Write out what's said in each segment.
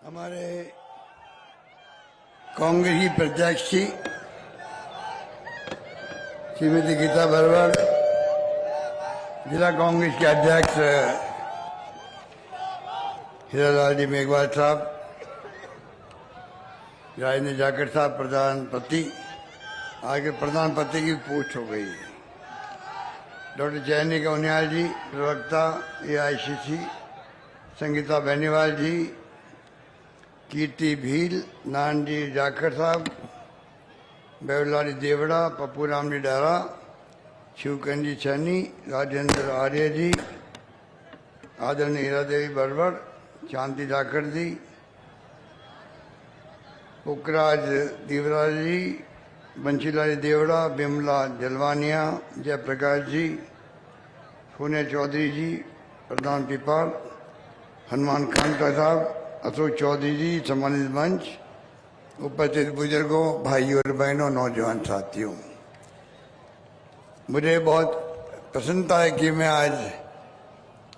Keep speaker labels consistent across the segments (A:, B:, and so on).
A: हमारे कांग्रेस की प्रत्याशी श्रीमती गीता बरवर, जिला कांग्रेस के अध्यक्ष हीरालाल जी मेघवाल साहब, राजेंद्र जाखड़ साहब प्रधानपति, आगे प्रधानपति की पोस्ट हो गई है। डॉक्टर जयनिका उनियाल जी प्रवक्ता AICC, संगीता बेनीवाल जी, कीर्ति भील, नारायण जी जाखड़ साहब, बेवलारी देवड़ा, पप्पू राम जी डारा, शिवकन जी सैनी, राजेंद्र आर्य जी, आदरणीय हीरा देवी बरवर, शांति जाखड़ जी, पुखराज दीवराज जी, बंशीलाल देवड़ा, बिमला जलवानिया, जयप्रकाश जी, सोनिया चौधरी जी, प्रधान पिपाल, हनुमान खानका साहब, अशोक चौधरी जी, सम्मानित मंच, उपस्थित बुजुर्गों, भाइयों और बहनों, नौजवान साथियों, मुझे बहुत प्रसन्नता है कि मैं आज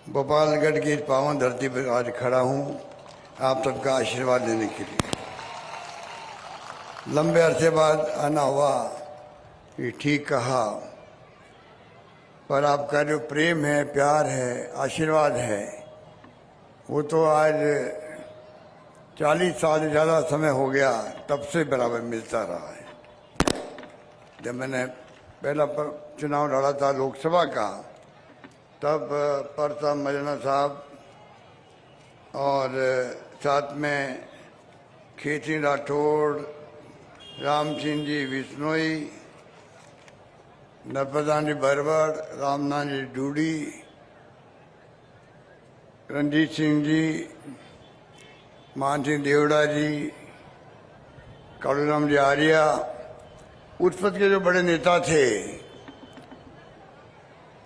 A: गोपालगढ़ की इस पावन धरती पर आज खड़ा हूँ आप सबका आशीर्वाद लेने के लिए। लंबे अरसे बाद आना हुआ, ये ठीक कहा, पर आपका जो प्रेम है, प्यार है, आशीर्वाद है, वो तो आज 40 साल से ज़्यादा समय हो गया तब से बराबर मिलता रहा है। जब मैंने पहला चुनाव लड़ा था लोकसभा का, तब परसा मजना साहब और साथ में खेती राठौड़, राम सिंह जी बिश्नोई, नर्मदा जी बरवर, रामनाथ जी डूडी, रणजीत सिंह जी, मान सिंह देवड़ा जी, कालूराम जी आर्या, उस वक्त के जो बड़े नेता थे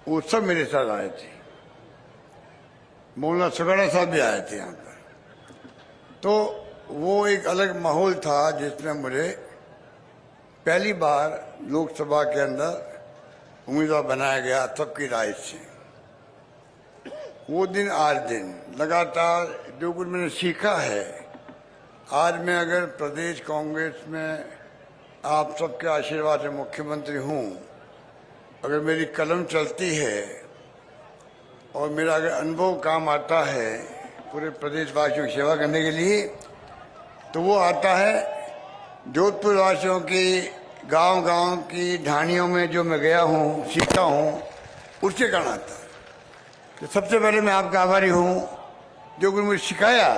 A: वो सब मेरे साथ आए थे। मौलाना सगड़ा साहब भी आए थे यहाँ पर। तो वो एक अलग माहौल था जिसमें मुझे पहली बार लोकसभा के अंदर उम्मीदवार बनाया गया सबकी राय से। वो दिन आज दिन लगातार जो कुछ मैंने सीखा है, आज मैं अगर प्रदेश कांग्रेस में आप सबके आशीर्वाद से मुख्यमंत्री हूँ, अगर मेरी कलम चलती है और मेरा अगर अनुभव काम आता है पूरे प्रदेशवासियों की सेवा करने के लिए, तो वो आता है जोधपुर वासियों की गांव-गांव की ढाणियों में जो मैं गया हूँ, सीखा हूँ, उसके कारण आता है। तो सबसे पहले मैं आपका आभारी हूँ, जो कुछ मुझे सिखाया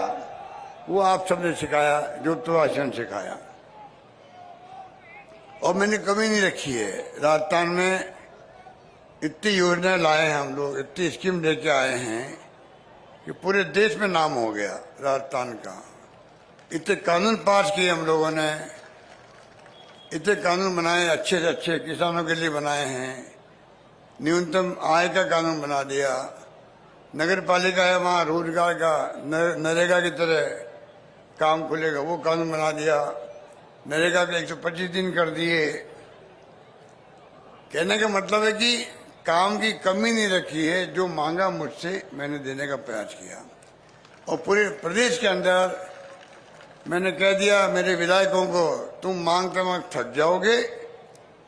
A: वो आप सबने सिखाया, जोधपुर वासियों ने सिखाया, और मैंने कमी नहीं रखी है। राजस्थान में इतनी योजनाएं लाए हैं हम लोग, इतनी स्कीम लेके आए हैं कि पूरे देश में नाम हो गया राजस्थान का। इतने कानून पास किए हम लोगों ने, इतने कानून बनाए, अच्छे से अच्छे किसानों के लिए बनाए हैं। न्यूनतम आय का कानून बना दिया, नगर पालिका है वहाँ रोजगार का नरेगा की तरह काम खुलेगा, वो कानून बना दिया। नरेगा के 125 दिन कर दिए। कहने का मतलब है कि काम की कमी नहीं रखी है, जो मांगा मुझसे मैंने देने का प्रयास किया। और पूरे प्रदेश के अंदर मैंने कह दिया मेरे विधायकों को, तुम मांगते मांगते थक जाओगे,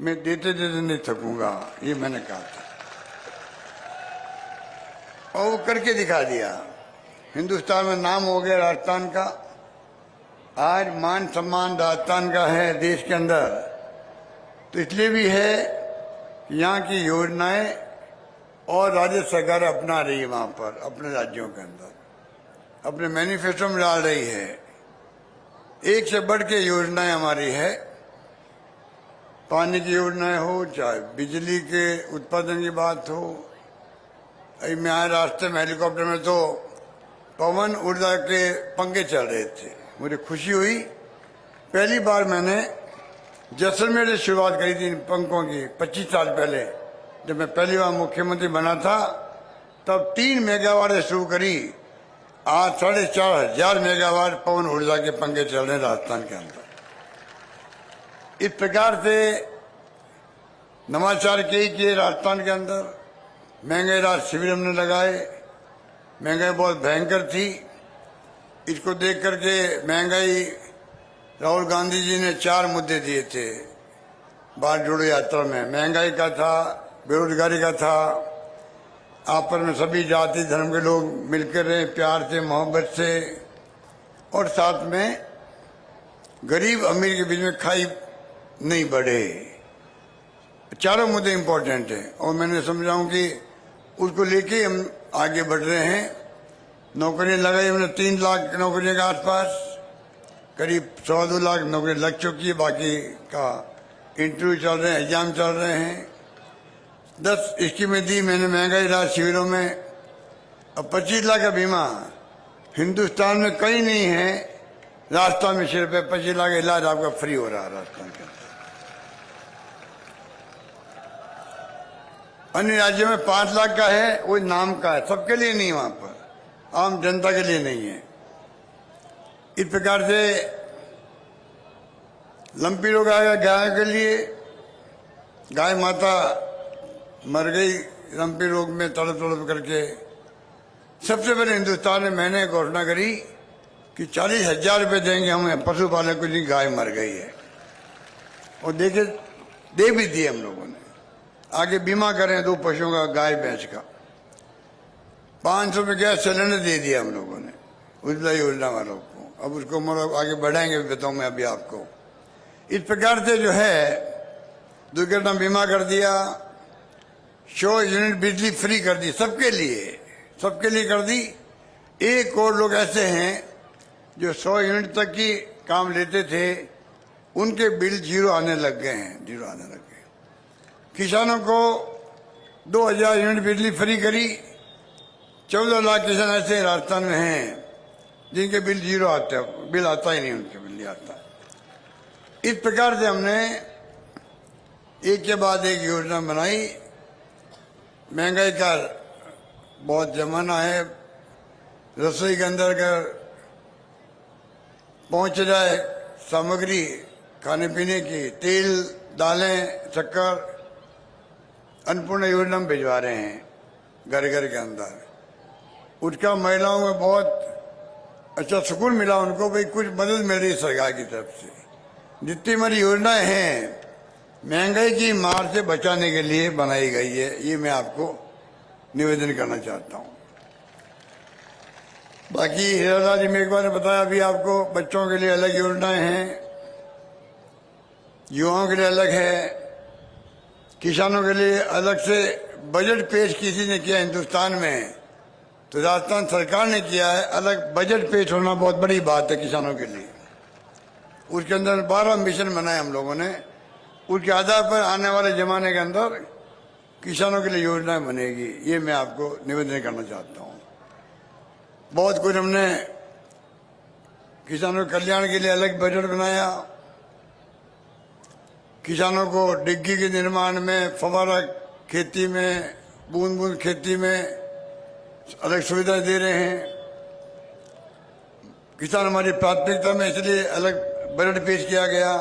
A: मैं देते देते नहीं थकूंगा, ये मैंने कहा था, और वो करके दिखा दिया। हिंदुस्तान में नाम हो गया राजस्थान का। आज मान सम्मान राजस्थान का है देश के अंदर, तो इसलिए भी है कि यहाँ की योजनाएं और राज्य सरकार अपना रही है, वहाँ पर अपने राज्यों के अंदर अपने मैनिफेस्टो में डाल रही है। एक से बढ़ के योजनाएं हमारी है, पानी की योजनाएं हो, चाहे बिजली के उत्पादन की बात हो। अभी मैं आया रास्ते में हेलीकॉप्टर में तो पवन ऊर्जा के पंखे चल रहे थे, मुझे खुशी हुई। पहली बार मैंने जैसलमेर से शुरुआत करी थी इन पंखों की, 25 साल पहले जब मैं पहली बार मुख्यमंत्री बना था, तब 3 मेगावाट से शुरू करी। आज 4,500 मेगावाट पवन ऊर्जा के पंखे चल रहे हैं राजस्थान के अंदर। इस प्रकार से नवाचार किए राजस्थान के अंदर। महंगाई राहत शिविर हमने लगाए, महंगाई बहुत भयंकर थी। इसको देख करके महंगाई, राहुल गांधी जी ने 4 मुद्दे दिए थे भारत जोड़ो यात्रा में। महंगाई का था, बेरोजगारी का था, आपस में सभी जाति धर्म के लोग मिलकर रहे प्यार से मोहब्बत से, और साथ में गरीब अमीर के बीच में खाई नहीं बढ़े। चारों मुद्दे इम्पोर्टेंट हैं और मैंने समझाऊं कि उसको लेके हम आगे बढ़ रहे हैं। नौकरियां लगाई हमने 3 लाख नौकरियों के आसपास, करीब 1.25 लाख नौकरी लग चुकी है, बाकी का इंटरव्यू चल रहे हैं, एग्जाम चल रहे हैं। 10 स्कीमें दी मैंने महंगाई राहत शिविरों में। अब 25 लाख का बीमा हिंदुस्तान में कहीं नहीं है। राजस्थान में सिर्फ 25 लाख इलाज आपका फ्री हो रहा है राजस्थान के अंदर। अन्य राज्यों में 5 लाख का है, वो नाम का है, सबके लिए नहीं, वहां पर आम जनता के लिए नहीं है। इस प्रकार से लंपी रोग आएगा गाय के लिए। गाय माता मर गई लंपी रोग में तड़प तड़प करके। सबसे पहले हिंदुस्तान में मैंने घोषणा करी कि 40,000 रुपये देंगे हमें पशुपालक को जी गाय मर गई है, और देखे दे भी दिए हम लोगों ने। आगे बीमा करें 2 पशुओं का, गाय भैंस का। 500 में गैस सिलेंडर दे दिया हम लोगों ने उज्ज्वला योजना वालों को। अब उसको मतलब आगे बढ़ाएंगे, बताऊं मैं अभी आपको। इस प्रकार से जो है दुर्घटना बीमा कर दिया, 100 यूनिट बिजली फ्री कर दी सबके लिए कर दी। 1 करोड़ लोग ऐसे हैं जो 100 यूनिट तक की काम लेते थे, उनके बिल 0 आने लग गए हैं, 0 आने लग गए। किसानों को 2000 यूनिट बिजली फ्री करी। 14 लाख किसान ऐसे राजस्थान में हैं जिनके बिल 0 आते हैं, बिल आता ही नहीं, उनके बिल नहीं आता। इस प्रकार से हमने एक के बाद एक योजना बनाई। महंगाई का बहुत जमाना है, रसोई के अंदर अगर पहुंच जाए सामग्री खाने पीने की, तेल, दालें, शक्कर, अन्नपूर्णा योजना में भिजवा रहे हैं घर घर के अंदर। उसका महिलाओं में बहुत अच्छा सुकून मिला उनको, भाई कुछ मदद मिल रही है सरकार की तरफ से। जितनी हमारी योजनाएं हैं महंगाई की मार से बचाने के लिए बनाई गई है, ये मैं आपको निवेदन करना चाहता हूं। बाकी हीरालाल जी मेघवाल ने बताया अभी आपको, बच्चों के लिए अलग योजनाएं हैं, युवाओं के लिए अलग है, किसानों के लिए अलग से बजट पेश किसी ने किया हिंदुस्तान में तो राजस्थान सरकार ने किया है। अलग बजट पेश होना बहुत बड़ी बात है किसानों के लिए। उसके अंदर 12 मिशन बनाए हम लोगों ने। उसके आधार पर आने वाले जमाने के अंदर किसानों के लिए योजनाएं बनेगी, ये मैं आपको निवेदन करना चाहता हूँ। बहुत कुछ हमने किसानों के कल्याण के लिए अलग बजट बनाया। किसानों को डिग्गी के निर्माण में, फव्वारा खेती में, बूंद बूंद खेती में अलग सुविधाएं दे रहे हैं। किसान हमारी प्राथमिकता में, इसलिए अलग बजट पेश किया गया।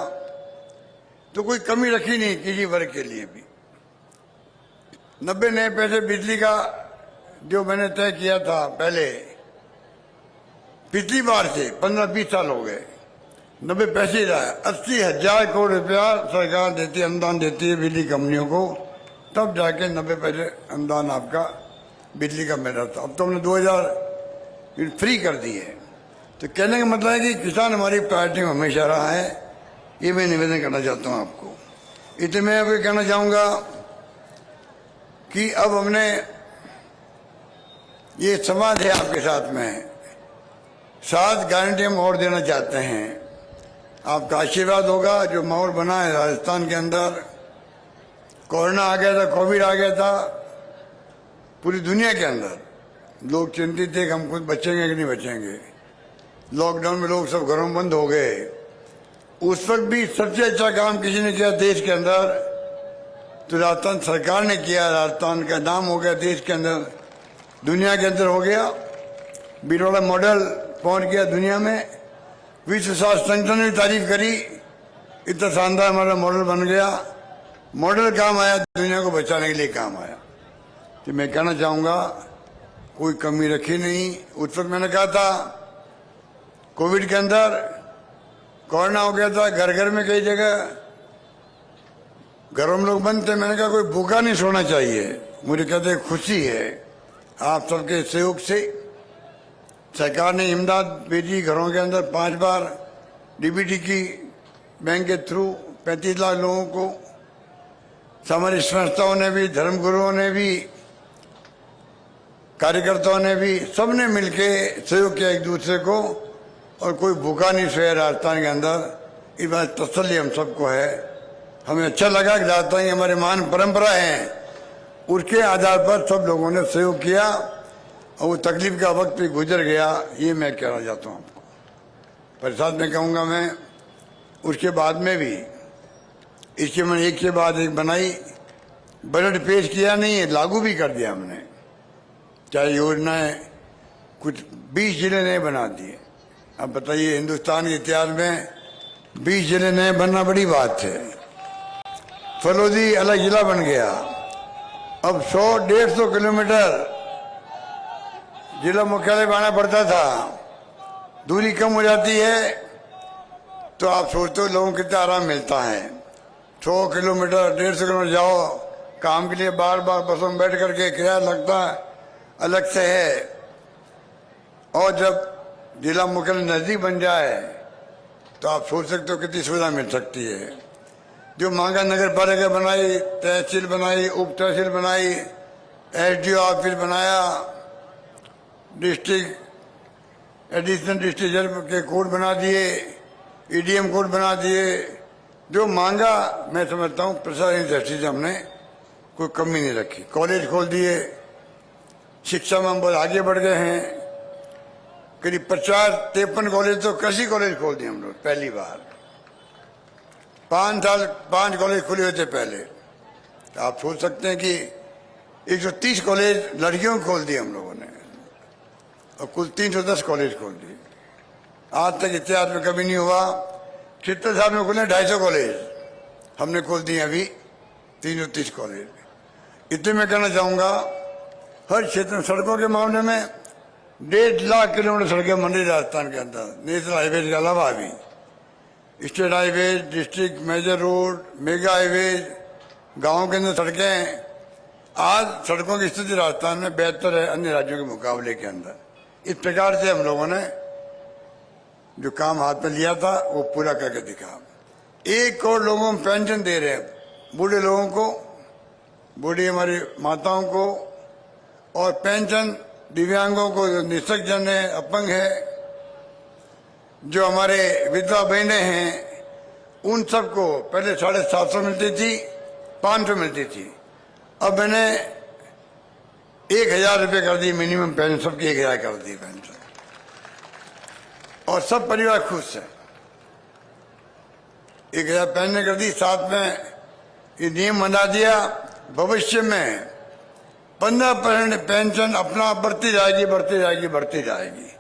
A: तो कोई कमी रखी नहीं किसी वर्ग के लिए भी। 90 नए पैसे बिजली का जो मैंने तय किया था पहले, पिछली बार से 15-20 साल हो गए 90 पैसे ही रहा है। 80,000 करोड़ रुपया सरकार देती है, अनुदान देती है बिजली कंपनियों को, तब जाके 90 पैसे अनुदान आपका बिजली का मिल रहा था। अब तो हमने 2000 फ्री कर दी है। तो कहने का मतलब है कि किसान हमारी प्रायोरिटी में हमेशा रहा है, ये मैं निवेदन करना चाहता हूँ आपको। इतने मैं अभी कहना चाहूँगा कि अब हमने ये संवाद है आपके साथ में, 7 गारंटी हम और देना चाहते हैं। आपका आशीर्वाद होगा। जो माहौल बना है राजस्थान के अंदर, कोरोना आ गया था, कोविड आ गया था, पूरी दुनिया के अंदर लोग चिंतित थे कि हम खुद बचेंगे कि नहीं बचेंगे। लॉकडाउन में लोग सब घरों में बंद हो गए। उस वक्त भी सबसे अच्छा काम किसी ने किया देश के अंदर तो राजस्थान सरकार ने किया। राजस्थान का नाम हो गया देश के अंदर, दुनिया के अंदर हो गया। बिरौड़ा मॉडल पहुंच गया दुनिया में। विश्व स्वास्थ्य संगठन ने तारीफ करी, इतना शानदार हमारा मॉडल बन गया। मॉडल काम आया, दुनिया को बचाने के लिए काम आया। तो मैं कहना चाहूँगा कोई कमी रखी नहीं। उस वक्त मैंने कहा था कोविड के अंदर कोरोना हो गया था, घर घर में कई जगह घरों में लोग बंद थे। मैंने कहा कोई भूखा नहीं सोना चाहिए। मुझे कहते खुशी है आप सबके सहयोग से सरकार ने इमदाद भेजी घरों के अंदर 5 बार डीबीटी की बैंक के थ्रू 35 लाख लोगों को। हमारी संस्थाओं ने भी, धर्मगुरुओं ने भी, कार्यकर्ताओं ने भी, सबने मिलके सहयोग किया एक दूसरे को और कोई भूखा नहीं सोया राजस्थान के अंदर। इस बात तसल्ली हम सबको है। हमें अच्छा लगा कि राजस्थान की हमारी महान परंपरा है, उसके आधार पर सब लोगों ने सहयोग किया और वो तकलीफ का वक्त भी गुजर गया। ये मैं कहना चाहता हूँ आपको। पर साथ में कहूँगा मैं उसके बाद में भी इसके मैंने एक के बाद एक बनाई, बजट पेश किया नहीं है, लागू भी कर दिया हमने। चाहे योजनाएं कुछ 20 जिले नए बना दिए। अब बताइए हिंदुस्तान के इतिहास में 20 जिले नए बनना बड़ी बात है। फलोदी अलग जिला बन गया। अब 100-150 किलोमीटर जिला मुख्यालय बनाना पड़ता था। दूरी कम हो जाती है तो आप सोचते हो लोगों को कितना आराम मिलता है। 100 किलोमीटर 150 किलोमीटर जाओ काम के लिए, बार बार बसों में बैठ करके किराया लगता अलग से है। और जब जिला मुख्यालय नजदीक बन जाए तो आप सोच सकते हो कितनी सुविधा मिल सकती है। जो मांगा नगर पालिका बनाई, तहसील बनाई, उप तहसील बनाई, एसडीओ ऑफिस बनाया, डिस्ट्रिक्ट एडिशनल डिस्ट्रिक्ट जज के कोड बना दिए, ईडीएम कोड बना दिए। जो मांगा मैं समझता हूँ प्रशासनिक दृष्टि से हमने कोई कमी नहीं रखी। कॉलेज खोल दिए, शिक्षा में हम बहुत आगे बढ़ गए हैं। करीब 50-53 कॉलेज तो कृषि कॉलेज खोल दिए हम लोग पहली बार। 5 कॉलेज खुले हुए थे पहले। तो आप सोच सकते हैं कि 130 कॉलेज लड़कियों को खोल दिए हम लोगों ने और कुल 310 कॉलेज खोल दिए। आज तक इतिहास में कभी नहीं हुआ। 76 साल में खुले 250 कॉलेज हमने खोल दिए, अभी 330 कॉलेज। इतने मैं कहना चाहूँगा हर क्षेत्र में सड़कों के मामले में 1.5 लाख किलोमीटर सड़कें बन रही राजस्थान के अंदर, नेशनल हाईवे के अलावा भी। State highway, district major road, mega highway, गाँव के अंदर सड़कें। आज सड़कों की स्थिति राजस्थान में बेहतर है अन्य राज्यों के मुकाबले के अंदर। इस प्रकार से हम लोगों ने जो काम हाथ में लिया था वो पूरा करके दिखा। 1 करोड़ लोगों को पेंशन दे रहे हैं, बूढ़े लोगों को, बूढ़ी हमारी माताओं को, और पेंशन दिव्यांगों को, जो निःशक्तजन है, अपंग है, जो हमारे विधवा बहनें हैं, उन सबको पहले 750 मिलती थी, 500 मिलती थी। अब मैंने 1000 रुपये कर दी मिनिमम पेंशन, सबकी 1000 कर दी पेंशन और सब परिवार खुश है। 1000 पेंशन कर दी। साथ में ये नियम बना दिया भविष्य में 15% पेंशन अपना बढ़ती जाएगी, बढ़ती जाएगी, बढ़ती जाएगी।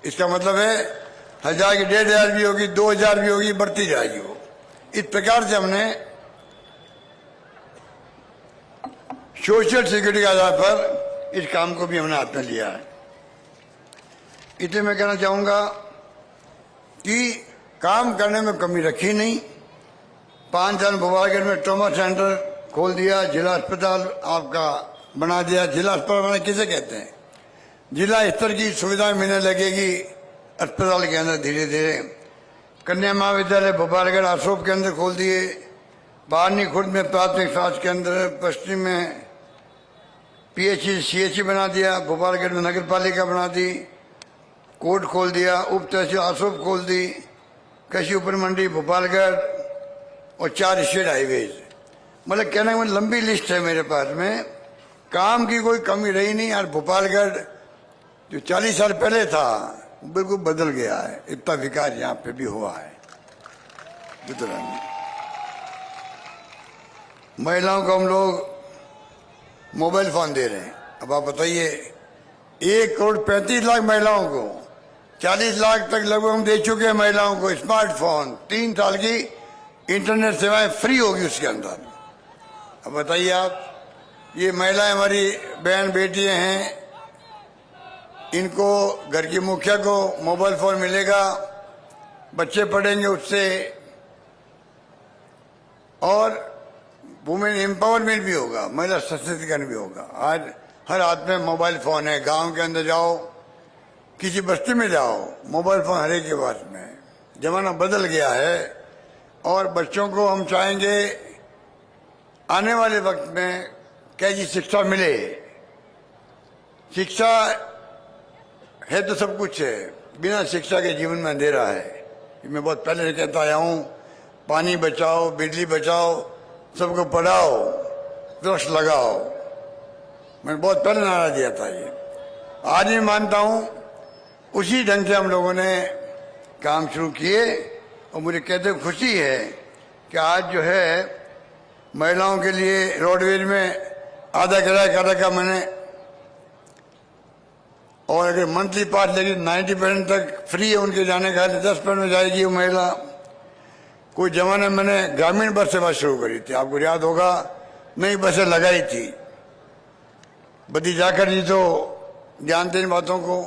A: इसका मतलब है 1000 की 1500 भी होगी, 2000 भी होगी, बढ़ती जाएगी वो। इस प्रकार से हमने सोशल सिक्योरिटी के आधार पर इस काम को भी हमने हाथ में लिया है। इसलिए मैं कहना चाहूँगा कि काम करने में कमी रखी नहीं। 5 साल भोपालगढ़ में ट्रॉमा सेंटर खोल दिया, जिला अस्पताल आपका बना दिया। जिला अस्पताल बनाने किसे कहते हैं? जिला स्तर की सुविधाएं मिलने लगेगी अस्पताल के अंदर धीरे धीरे। कन्या महाविद्यालय भोपालगढ़ अशोक के अंदर खोल दिए। बारनी खुर्द में प्राथमिक स्वास्थ्य केंद्र, पश्चिम में पीएचसी सीएचसी बना दिया, भोपालगढ़ में नगर पालिका बना दी, कोर्ट खोल दिया, उप तहसील अशोक खोल दी, कृषि उप मंडी भोपालगढ़ और 4 स्टेट हाईवेज। मतलब कहने में लंबी लिस्ट है मेरे पास में। काम की कोई कमी रही नहीं। यार भोपालगढ़ जो 40 साल पहले था बिल्कुल बदल गया है। इतना विकास यहाँ पे भी हुआ है। महिलाओं को हम लोग मोबाइल फोन दे रहे हैं। अब आप बताइए 1 करोड़ 35 लाख महिलाओं को, 40 लाख तक लगभग हम दे चुके हैं महिलाओं को स्मार्टफोन। 3 साल की इंटरनेट सेवाएं फ्री होगी उसके अंदर। अब बताइए आप, ये महिलाएं हमारी बहन बेटियां हैं, इनको घर की मुखिया को मोबाइल फोन मिलेगा, बच्चे पढ़ेंगे उससे, और वुमेन एम्पावरमेंट भी होगा, महिला सशक्तिकरण भी होगा। आज हर हाथ में मोबाइल फोन है। गांव के अंदर जाओ, किसी बस्ती में जाओ, मोबाइल फोन हर एक के पास में। जमाना बदल गया है और बच्चों को हम चाहेंगे आने वाले वक्त में कैसी शिक्षा मिले। शिक्षा है तो सब कुछ है, बिना शिक्षा के जीवन में अंधेरा है। मैं बहुत पहले से कहता आया हूँ, पानी बचाओ, बिजली बचाओ, सबको पढ़ाओ, वृक्ष लगाओ। मैंने बहुत पहले नारा दिया था ये। आज भी मानता हूँ उसी ढंग से हम लोगों ने काम शुरू किए, और मुझे कहते हुए खुशी है कि आज जो है महिलाओं के लिए रोडवेज में आधा किराया कर रखा मैंने, और अगर मंथली पास लेगी 90% तक फ्री है उनके जाने का, 10% में जाएगी वो महिला। कोई जमाने में मैंने ग्रामीण बस सेवा शुरू करी थी, आपको याद होगा, नई बसें लगाई थी। बदी जाकर जी तो जानते इन बातों को।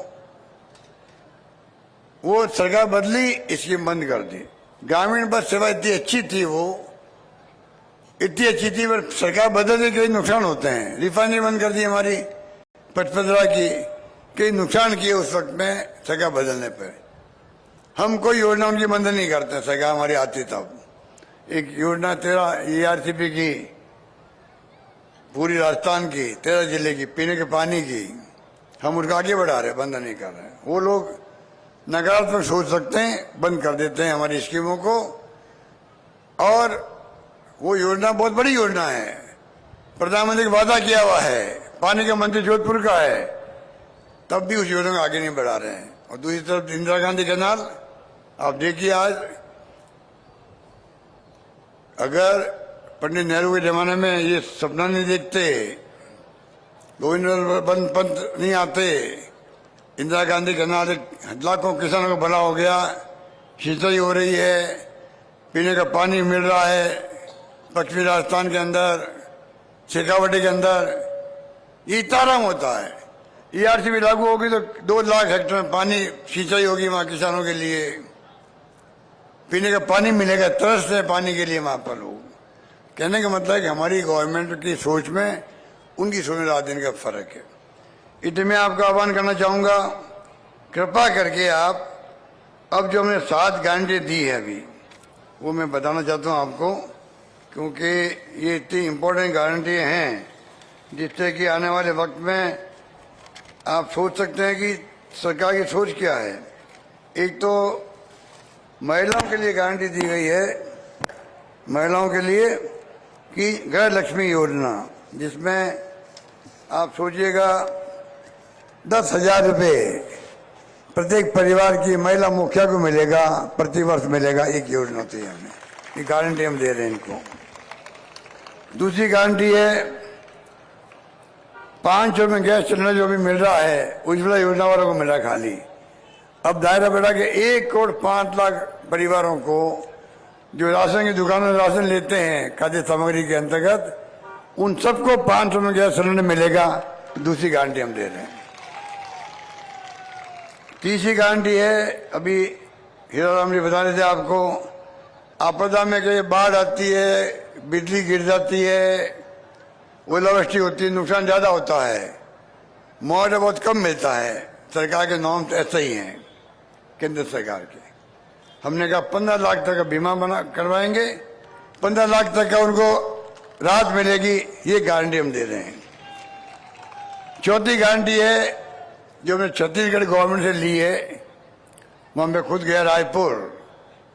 A: वो सरकार बदली, स्कीम बंद कर दी। ग्रामीण बस सेवा इतनी अच्छी थी, वो इतनी अच्छी थी, पर सरकार बदलने के नुकसान होते हैं। रिफाइनरी बंद कर दी हमारी पचपदरा की, कई नुकसान किए उस वक्त में सरकार बदलने पर। हम कोई योजना उनकी बंद नहीं करते, सरकार हमारी आती तब। एक योजना 13 ERCP की, पूरी राजस्थान की, 13 जिले की, पीने के पानी की, हम उनका आगे बढ़ा रहे, बंद नहीं कर रहे। वो लोग नकारात्मक सोच सकते हैं, बंद कर देते हैं हमारी स्कीमों को। और वो योजना बहुत बड़ी योजना है, प्रधानमंत्री का वादा किया हुआ है, पानी का मंत्री जोधपुर का है, तब भी उस योजना को आगे नहीं बढ़ा रहे हैं। और दूसरी तरफ इंदिरा गांधी कैनाल, आप देखिए आज, अगर पंडित नेहरू के जमाने में ये सपना नहीं देखते, गोविंद पंत नहीं आते, इंदिरा गांधी कैनाल लाखों किसानों को भला हो गया, सिंचाई हो रही है, पीने का पानी मिल रहा है पश्चिमी राजस्थान के अंदर, शेखावटी के अंदर, ये ताराम होता है। ERCP लागू होगी तो 2 लाख हेक्टेयर में पानी सिंचाई होगी वहां किसानों के लिए, पीने का पानी मिलेगा, तरस है पानी के लिए वहां पर लोग। कहने का मतलब है कि हमारी गवर्नमेंट की सोच में उनकी सोच में रात दिन का फर्क है। इसलिए मैं आपका आह्वान करना चाहूंगा, कृपा करके आप, अब जो हमने 7 गारंटी दी है अभी, वो मैं बताना चाहता हूँ आपको, क्योंकि ये इतनी इम्पोर्टेंट गारंटी हैं जिससे कि आने वाले वक्त में आप सोच सकते हैं कि सरकार की सोच क्या है। एक तो महिलाओं के लिए गारंटी दी गई है, महिलाओं के लिए, कि गृह लक्ष्मी योजना, जिसमें आप सोचिएगा 10,000 रुपये प्रत्येक परिवार की महिला मुखिया को मिलेगा, प्रतिवर्ष मिलेगा। एक योजना होती है, हमें ये गारंटी हम दे रहे हैं इनको। दूसरी गारंटी है 500 में गैस सिलेंडर जो भी मिल रहा है, उज्ज्वला योजना वालों को मिल रहा है खाली। अब दायरा बढ़ा के 1,05,00,000 परिवारों को जो राशन की दुकानों में राशन लेते हैं खाद्य सामग्री के अंतर्गत, उन सबको 500 में गैस सिलेंडर मिलेगा। दूसरी गारंटी हम दे रहे हैं। तीसरी गारंटी है, अभी हीराराम जी बता रहे थे आपको, आपदा में कहीं बाढ़ आती है, बिजली गिर जाती है, ओलावृष्टि होती है, नुकसान ज्यादा होता है, मुआवजा बहुत कम मिलता है। सरकार के नॉर्म्स ऐसे ही हैं केंद्र सरकार के। हमने कहा 15 लाख तक का बीमा बना करवाएंगे, 15 लाख तक का उनको राहत मिलेगी, ये गारंटी हम दे रहे हैं। चौथी गारंटी है जो हमने छत्तीसगढ़ गवर्नमेंट से ली है, वहां मैं खुद गया रायपुर,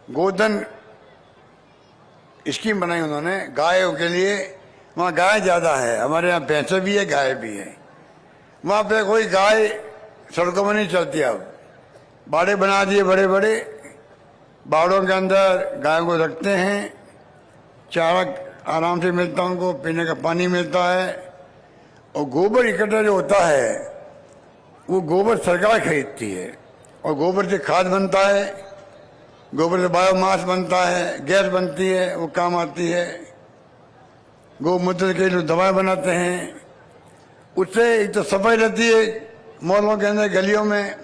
A: गोधन स्कीम बनाई उन्होंने गायों के लिए। वहाँ गाय ज़्यादा है, हमारे यहाँ भैंसे भी है, गाय भी है। वहाँ पे कोई गाय सड़कों में नहीं चलती। अब बाड़े बना दिए बड़े बड़े, बाड़ों के अंदर गायों को रखते हैं, चारा आराम से मिलता है उनको, पीने का पानी मिलता है। और गोबर इकट्ठा जो होता है, वो गोबर सरकार खरीदती है, और गोबर से खाद बनता है, गोबर से बायोमास बनता है, गैस बनती है, वो काम आती है। गौमूत्र के जो दवाएं बनाते हैं, उससे एक तो सफाई रहती है मोहल्लों के अंदर, गलियों में,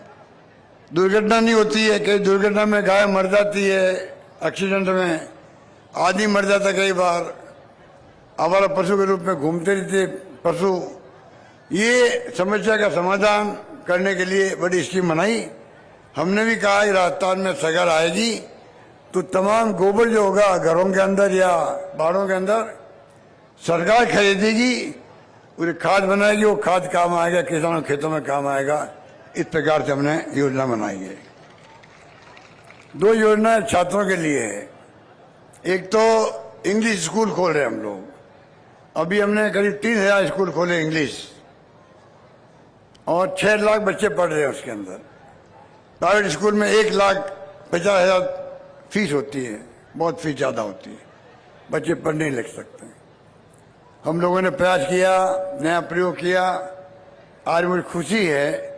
A: दुर्घटना नहीं होती है, कई दुर्घटना में गाय मर जाती है, एक्सीडेंट में आदमी मर जाता कई बार, आवारा पशु के रूप में घूमते रहते पशु। ये समस्या का समाधान करने के लिए बड़ी स्कीम बनाई। हमने भी कहा कि राजस्थान में सरकार आएगी तो तमाम गोबर जो होगा घरों के अंदर या बाड़ों के अंदर सरकार खरीदेगी, पूरी खाद बनाएगी, वो खाद काम आएगा, किसानों के खेतों में काम आएगा। इस प्रकार से हमने योजना बनाई है। 2 योजना छात्रों के लिए है। एक तो इंग्लिश स्कूल खोल रहे हैं हम लोग, अभी हमने करीब 3000 स्कूल खोले इंग्लिश, और 6 लाख बच्चे पढ़ रहे हैं उसके अंदर। प्राइवेट स्कूल में 1,50,000 फीस होती है, बहुत फीस ज़्यादा होती है, बच्चे पढ़ नहीं लिख सकते। हम लोगों ने प्रयास किया, नया प्रयोग किया। आज मुझे खुशी है,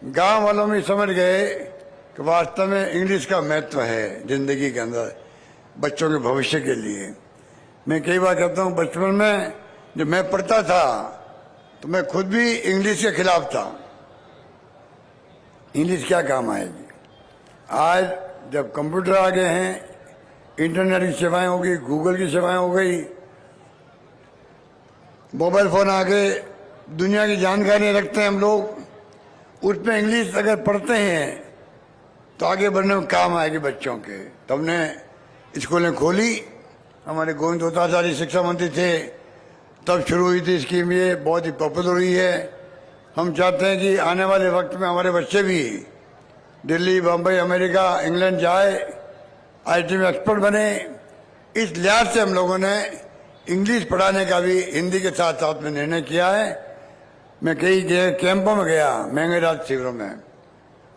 A: गांव वालों में समझ गए कि वास्तव में इंग्लिश का महत्व है जिंदगी के अंदर, बच्चों के भविष्य के लिए। मैं कई बार कहता हूँ, बचपन में जब मैं पढ़ता था तो मैं खुद भी इंग्लिश के खिलाफ था। इंग्लिश क्या काम आएगी? आज जब कंप्यूटर आ गए हैं, इंटरनेट की सेवाएं हो गई, गूगल की सेवाएं हो गई, मोबाइल फोन आ गए, दुनिया की जानकारी रखते हैं हम लोग, उसमें इंग्लिश अगर पढ़ते हैं तो आगे बढ़ने में काम आएगी बच्चों के। तो हमने स्कूलें खोली, हमारे गोविंद होताचार्य शिक्षा मंत्री थे तब शुरू हुई थी स्कीम। ये बहुत ही पॉपुलर हुई है। हम चाहते हैं कि आने वाले वक्त में हमारे बच्चे भी दिल्ली, बम्बई, अमेरिका, इंग्लैंड जाए, आईटी में एक्सपर्ट बने। इस लिहाज से हम लोगों ने इंग्लिश पढ़ाने का भी हिंदी के साथ साथ में निर्णय किया है। मैं कई कैंपों में गया, महंगे रात शिविरों में,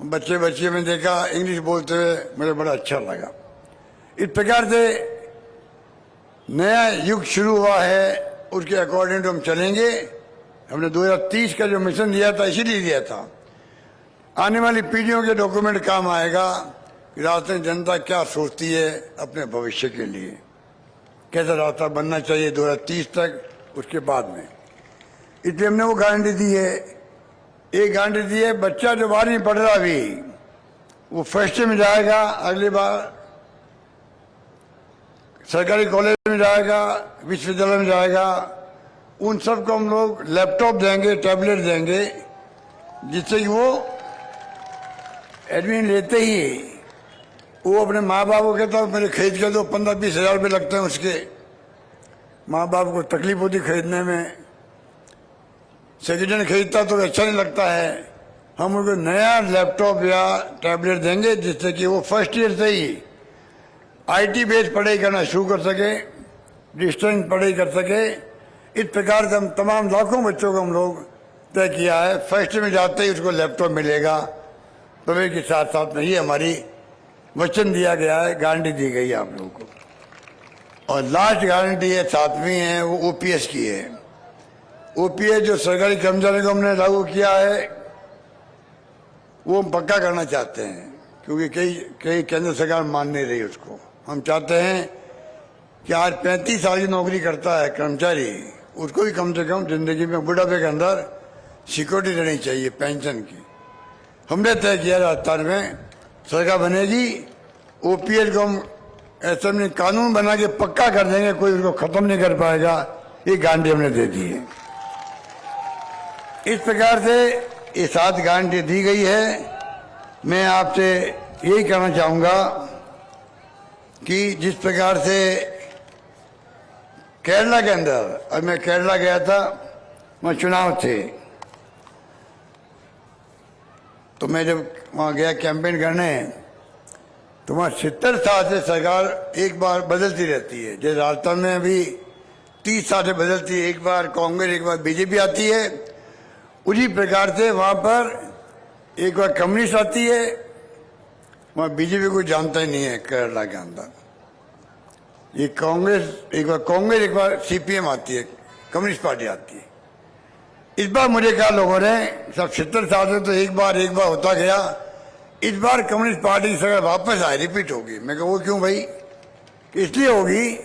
A: बच्चे में देखा इंग्लिश बोलते हुए, मुझे बड़ा अच्छा लगा। इस प्रकार से नया युग शुरू हुआ है, उसके अकॉर्डिंग हम चलेंगे। हमने 2030 का जो मिशन दिया था इसीलिए दिया था, आने वाली पीढ़ियों के डॉक्यूमेंट काम आएगा कि राजस्थान जनता क्या सोचती है अपने भविष्य के लिए, कैसा रास्ता बनना चाहिए 2030 तक, उसके बाद में। इसलिए हमने वो गारंटी दी है। एक गारंटी दी है, बच्चा जो 12वीं पढ़ रहा अभी, वो फर्स्ट में जाएगा, अगली बार सरकारी कॉलेज में जाएगा, विश्वविद्यालय में जाएगा, उन सबको हम लोग लैपटॉप देंगे, टैबलेट देंगे, जिससे कि वो एडमिशन लेते ही वो अपने माँ बाप को कहता है मेरे खरीद के दो, 15-20 हज़ार रुपये लगते हैं उसके। माँ बाप को तकलीफ होती खरीदने में, सेकेंड हैंड खरीदता तो अच्छा नहीं लगता है। हम उनको नया लैपटॉप या टैबलेट देंगे जिससे कि वो फर्स्ट ईयर से ही आईटी बेस्ड पढ़ाई करना शुरू कर सके, डिस्टेंस पढ़ाई कर सके। इस प्रकार से हम तमाम लाखों बच्चों को हम लोग तय किया है, फर्स्ट में जाते ही उसको लैपटॉप मिलेगा। प्रवेश के साथ साथ में ही हमारी वचन दिया गया है, गारंटी दी गई है आप लोगों को। और लास्ट गारंटी है 7वीं है, वो ओपीएस की है। ओपीएस जो सरकारी कर्मचारियों को हमने लागू किया है वो हम पक्का करना चाहते हैं, क्योंकि कई केंद्र सरकार मान नहीं रही उसको। हम चाहते हैं कि आज 35 साल की नौकरी करता है कर्मचारी, उसको भी कम से कम जिंदगी में बुढ़ापे के अंदर सिक्योरिटी रहनी चाहिए पेंशन की। हमने तय किया राजस्थान में सरकार बनेगी, ओपीएस को हम ऐसा नहीं कानून बना के पक्का कर देंगे, कोई उसको खत्म नहीं कर पाएगा। ये गारंटी हमने दे दी है। इस प्रकार से ये 7 गारंटी दी गई है। मैं आपसे यही कहना चाहूँगा कि जिस प्रकार से केरला के अंदर, और मैं केरला गया था, वहाँ चुनाव थे, तो मैं जब वहाँ गया कैंपेन करने, तो वहाँ 70 साल से सरकार एक बार बदलती रहती है। जैसे राजस्थान में अभी 30 साल से बदलती है, एक बार कांग्रेस एक बार बीजेपी आती है। उसी प्रकार से वहाँ पर एक बार कम्युनिस्ट आती है, वहाँ बीजेपी को जानता ही नहीं है केरला के अंदर। ये कांग्रेस एक बार सीपीएम आती है, कम्युनिस्ट पार्टी आती है। इस बार मुझे कहा लोगों ने, सब 70 साल से तो एक बार होता गया, इस बार कम्युनिस्ट पार्टी की सरकार वापस आए, रिपीट होगी। मैं कहा वो क्यों भाई? इसलिए होगी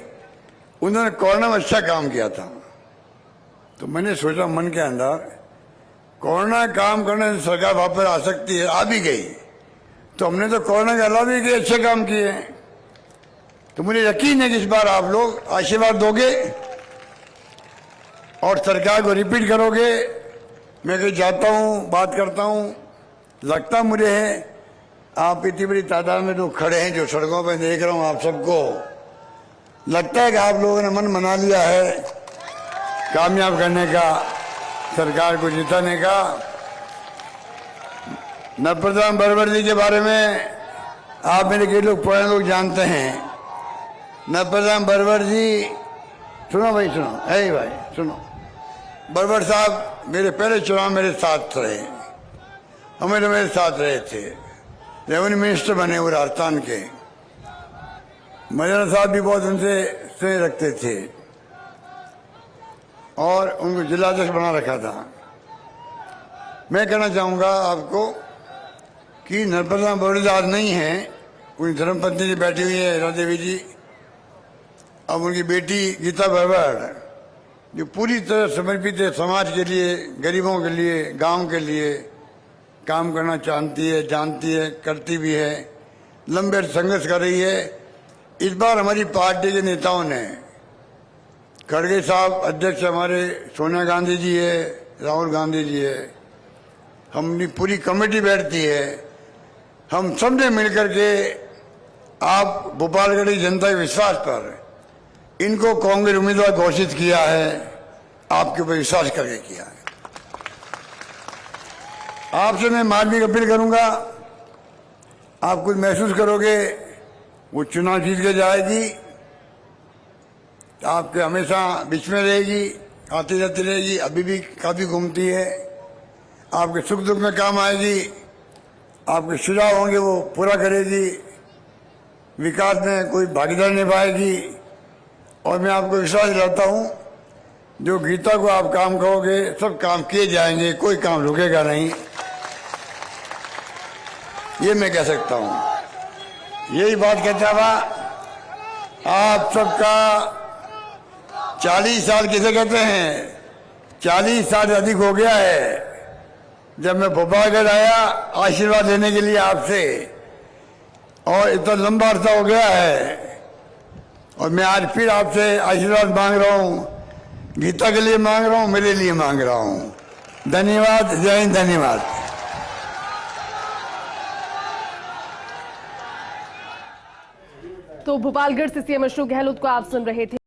A: उन्होंने कोरोना में अच्छा काम किया था। तो मैंने सोचा मन के अंदर, कोरोना काम करने से सरकार वापस आ सकती है, आ भी गई। तो हमने तो कोरोना के अलावा भी अच्छे काम किए हैं। तो मुझे यकीन है कि इस बार आप लोग आशीर्वाद दोगे और सरकार को रिपीट करोगे। मैं कहीं जाता हूँ, बात करता हूँ, लगता मुझे है आप इतनी बड़ी तादाद में लोग खड़े हैं जो सड़कों पर देख रहा हूँ आप सबको, लगता है कि आप लोगों ने मन बना लिया है कामयाब करने का, सरकार को जिताने का। नरप्रधान बरवर जी के बारे में आप मेरे कई लोग पुराने लोग जानते हैं। नरप्रधान बरवर जी, सुनो भाई, सुनो, है भाई सुनो, बरवर साहब मेरे पहले चुनाव मेरे साथ रहे, हमें मेरे साथ रहे थे, रेवेन्यू मिनिस्टर बने हुए राजस्थान के। मजाना साहब भी बहुत उनसे स्नेह रखते थे और उनको जिलाध्यक्ष बना रखा था। मैं कहना चाहूँगा आपको कि नरप्रधान बरवर आज नहीं है, उनकी धर्मपत्नी जी बैठी हुई है, राधा देवी जी। अब उनकी बेटी गीता बरवर जो पूरी तरह समर्पित है समाज के लिए, गरीबों के लिए, गांव के लिए काम करना चाहती है, जानती है, करती भी है, लंबे संघर्ष कर रही है। इस बार हमारी पार्टी के नेताओं ने, खड़गे साहब अध्यक्ष हमारे, सोनिया गांधी जी है, राहुल गांधी जी है, हमारी पूरी कमेटी बैठती है, हम सब ने मिलकर के आप भोपालगढ़ की जनता के विश्वास पर इनको कांग्रेस उम्मीदवार घोषित किया है, आपके ऊपर विश्वास करके किया है। आपसे मैं मार्मिक अपील करूंगा, आप कुछ महसूस करोगे वो चुनाव जीत के जाएगी, आपके हमेशा बीच में रहेगी, आती जाती रहेगी, अभी भी काफी घूमती है, आपके सुख दुख में काम आएगी, आपके सुझाव होंगे वो पूरा करेगी, विकास में कोई भागीदार निभाएगी। और मैं आपको विश्वास दिलाता हूं, जो गीता को आप काम करोगे सब काम किए जाएंगे, कोई काम रुकेगा नहीं, ये मैं कह सकता हूं। यही बात कहता हुआ आप सबका 40 साल किसे कहते हैं, 40 साल अधिक हो गया है जब मैं भोपालगढ़ आया आशीर्वाद लेने के लिए आपसे, और इतना लंबा अरसा हो गया है और मैं आज फिर आपसे आशीर्वाद मांग रहा हूं, गीता के लिए मांग रहा हूं, मेरे लिए मांग रहा हूं। धन्यवाद, जय हिंद, धन्यवाद।
B: तो भोपालगढ़ से सीएम अशोक गहलोत को आप सुन रहे थे।